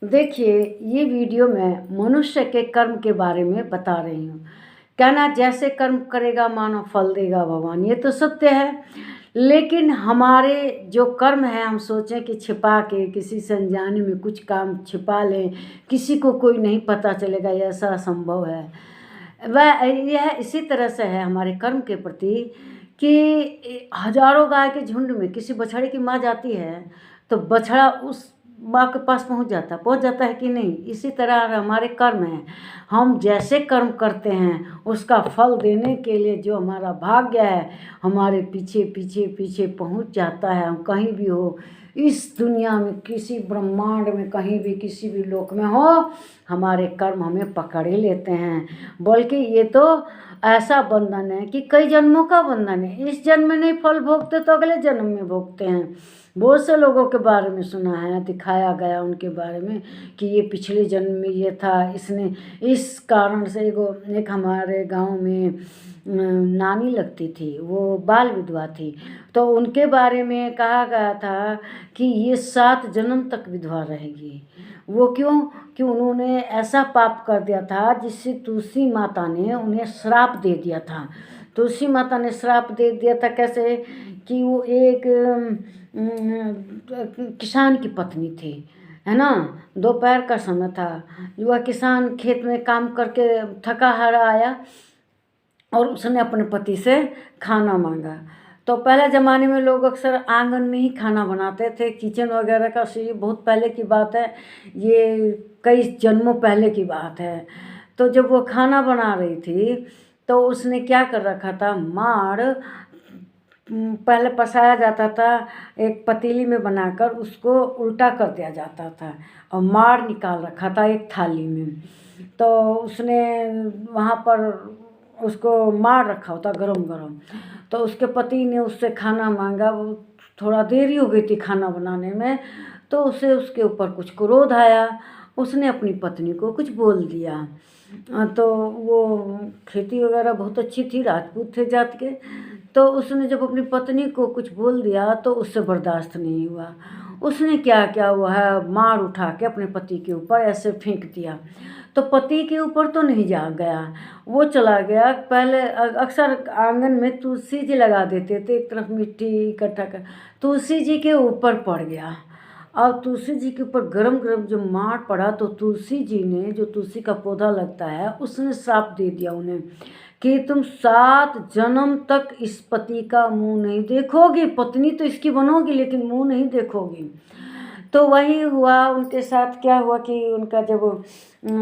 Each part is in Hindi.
देखिए, ये वीडियो मैं मनुष्य के कर्म के बारे में बता रही हूँ। कहना जैसे कर्म करेगा मानो फल देगा भगवान, ये तो सत्य है। लेकिन हमारे जो कर्म है, हम सोचें कि छिपा के किसी से अनजाने में कुछ काम छिपा लें, किसी को कोई नहीं पता चलेगा, ये ऐसा असंभव है। वह यह इसी तरह से है हमारे कर्म के प्रति कि हजारों गाय के झुंड में किसी बछड़े की माँ जाती है तो बछड़ा उस माँ के पास पहुँच जाता है कि नहीं। इसी तरह हमारे कर्म हैं, हम जैसे कर्म करते हैं उसका फल देने के लिए जो हमारा भाग्य है हमारे पीछे पीछे पीछे पहुँच जाता है। हम कहीं भी हो, इस दुनिया में, किसी ब्रह्मांड में, कहीं भी किसी भी लोक में हो, हमारे कर्म हमें पकड़ ही लेते हैं। बल्कि ये तो ऐसा बंधन है कि कई जन्मों का बंधन है। इस जन्म में नहीं फल भोगते तो अगले जन्म में भोगते हैं। बहुत से लोगों के बारे में सुना है, दिखाया गया उनके बारे में कि ये पिछले जन्म में ये था, इसने इस कारण से। एक हमारे गांव में नानी लगती थी, वो बाल विधवा थी, तो उनके बारे में कहा गया था कि ये 7 जन्म तक विधवा रहेगी। वो क्यों? कि उन्होंने ऐसा पाप कर दिया था जिससे तुलसी माता ने उन्हें श्राप दे दिया था। तुलसी माता ने श्राप दे दिया था कैसे? कि वो एक किसान की पत्नी थी, है ना। दोपहर का समय था, वह किसान खेत में काम करके थका हारा आया और उसने अपने पति से खाना मांगा। तो पहले ज़माने में लोग अक्सर आंगन में ही खाना बनाते थे, किचन वगैरह का, ये बहुत पहले की बात है, ये कई जन्मों पहले की बात है। तो जब वो खाना बना रही थी तो उसने क्या कर रखा था, माड़ पहले पसाया जाता था, एक पतीली में बनाकर उसको उल्टा कर दिया जाता था और माड़ निकाल रखा था एक थाली में। तो उसने वहाँ पर उसको मार रखा होता गरम गरम। तो उसके पति ने उससे खाना मांगा, वो थोड़ा देरी हो गई थी खाना बनाने में, तो उसे उसके ऊपर कुछ क्रोध आया। उसने अपनी पत्नी को कुछ बोल दिया। तो वो खेती वगैरह बहुत अच्छी थी, राजपूत थे जात के। तो उसने जब अपनी पत्नी को कुछ बोल दिया तो उससे बर्दाश्त नहीं हुआ। उसने क्या किया, वह मार उठा के अपने पति के ऊपर ऐसे फेंक दिया। तो पति के ऊपर तो नहीं जा गया, वो चला गया। पहले अक्सर आंगन में तुलसी जी लगा देते थे, एक तरफ मिट्टी इकट्ठा कर, तुलसी जी के ऊपर पड़ गया। और तुलसी जी के ऊपर गरम गरम जो मार पड़ा तो तुलसी जी ने, जो तुलसी का पौधा लगता है, उसने श्राप दे दिया उन्हें कि तुम 7 जन्म तक इस पति का मुंह नहीं देखोगी। पत्नी तो इसकी बनोगी लेकिन मुंह नहीं देखोगी। तो वही हुआ उनके साथ। क्या हुआ कि उनका जब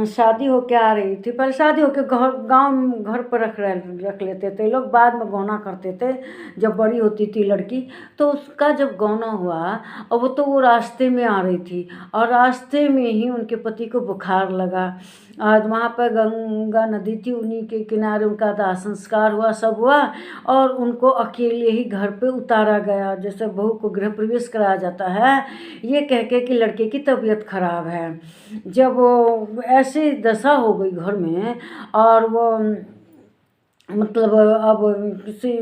शादी होके आ रही थी, पहले शादी होके घर पर रख लेते थे लोग, बाद में गौना करते थे जब बड़ी होती थी लड़की। तो उसका जब गौना हुआ और वो रास्ते में आ रही थी और रास्ते में ही उनके पति को बुखार लगा। आज वहाँ पर गंगा नदी थी, उन्हीं के किनारे उनका दाह संस्कार हुआ, सब हुआ और उनको अकेले ही घर पे उतारा गया। जैसे बहू को गृह प्रवेश कराया जाता है, ये कह के कि लड़के की तबीयत खराब है। जब वो ऐसी दशा हो गई घर में और वो मतलब अब किसी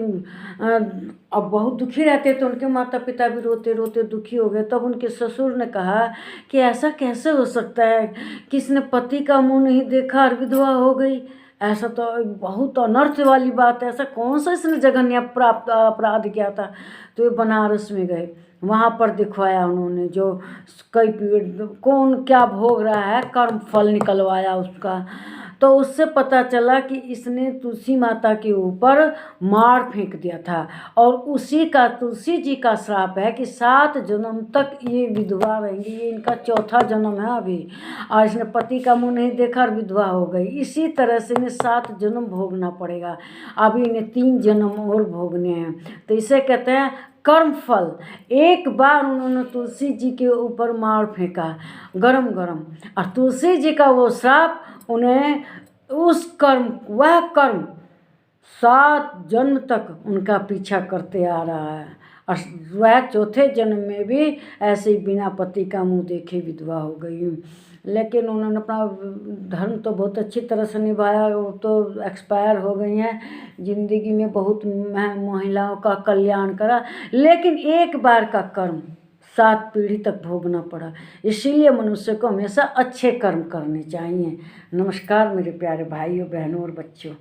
अब बहुत दुखी रहते थे, उनके माता पिता भी रोते रोते दुखी हो गए। तब उनके ससुर ने कहा कि ऐसा कैसे हो सकता है, किसने पति का मुंह नहीं देखा और विधवा हो गई। ऐसा तो बहुत अनर्थ वाली बात है, ऐसा कौन सा इसने जघन्य अपराध किया था। तो ये बनारस में गए, वहाँ पर दिखवाया उन्होंने, जो कई पीड़ कौन क्या भोग रहा है, कर्म फल निकलवाया उसका। तो उससे पता चला कि इसने तुलसी माता के ऊपर मार फेंक दिया था और उसी का, तुलसी जी का श्राप है कि 7 जन्म तक ये विधवा रहेंगी। ये इनका 4था जन्म है अभी, और इसने पति का मुंह नहीं देखा और विधवा हो गई। इसी तरह से इन्हें 7 जन्म भोगना पड़ेगा। अभी इन्हें 3 जन्म और भोगने हैं। तो इसे कहते हैं कर्म फल। एक बार उन्होंने तुलसी जी के ऊपर मार फेंका गरम गरम, और तुलसी जी का वो श्राप उन्हें उस कर्म, वह कर्म 7 जन्म तक उनका पीछा करते आ रहा है। और वह 4थे जन्म में भी ऐसे ही बिना पति का मुंह देखे विधवा हो गई। लेकिन उन्होंने अपना धर्म तो बहुत अच्छी तरह से निभाया। वो तो एक्सपायर हो गई हैं, जिंदगी में बहुत महिलाओं का कल्याण करा। लेकिन एक बार का कर्म 7 पीढ़ी तक भोगना पड़ा। इसीलिए मनुष्य को हमेशा अच्छे कर्म करने चाहिए। नमस्कार मेरे प्यारे भाइयों, बहनों और बच्चों।